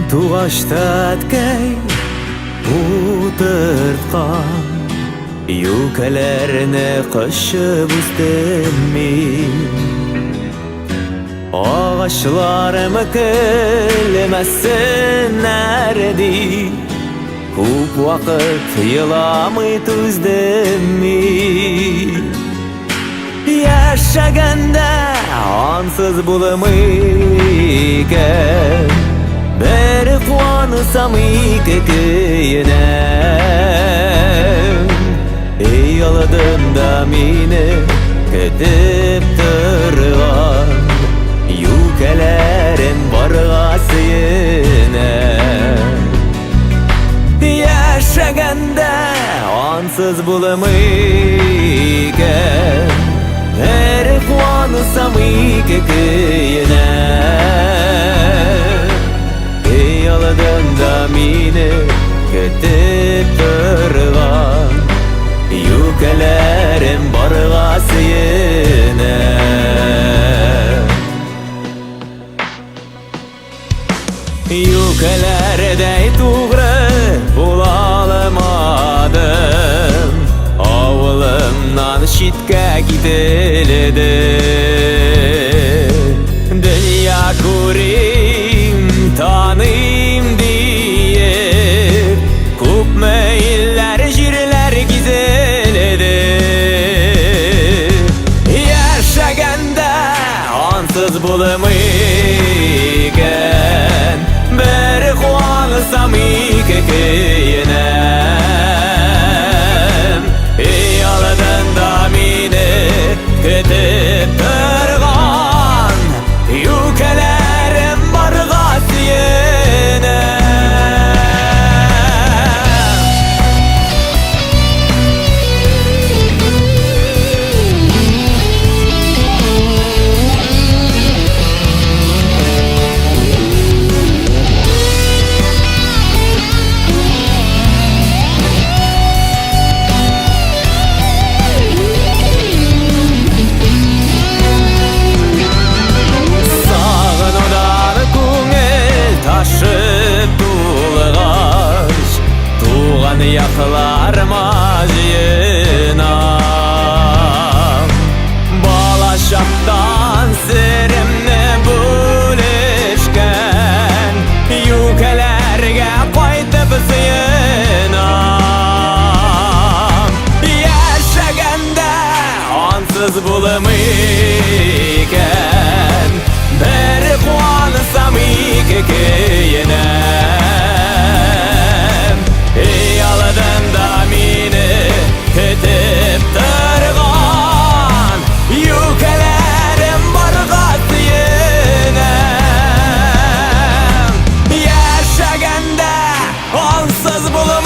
Тугаштаткай утырткан юкаларны кышып үстем мин. Агачларым келмәсеннәр ди, күп вакыт еламый түздем мин. Яшәгәндә ансыз булмый икән, бер куансам ике көенәм. Эй алдымда мине көтеп торган юкәләрен барга сөенәм. Яшәгәндә ансыз булмый икән, бер куансам ике көенәм. Алдымда мине көтеп торган юкәләрем барга сөенәм. Юкәләрдәй тугры була алмадым, авылымнан читкә кителде. Дөнья күрим, таныйм диеп, күпме илләр, җирләр гизелде. Яшәгәндә ансыз булмый икән, бер куансам ике көенәм. Эй алдында мине көтеп торган юкәләрем барга сөенәм. Якларыма җыенам, бала чактан серемне бүлешкән юкәләргә кайтып сыенам. Яшәгәндә ансыз булмый икән, бер куансам ике көенәм. Эй алдымда мине көтеп торган юкәләрем барга сөенәм. Яшәгәндә ансыз булмый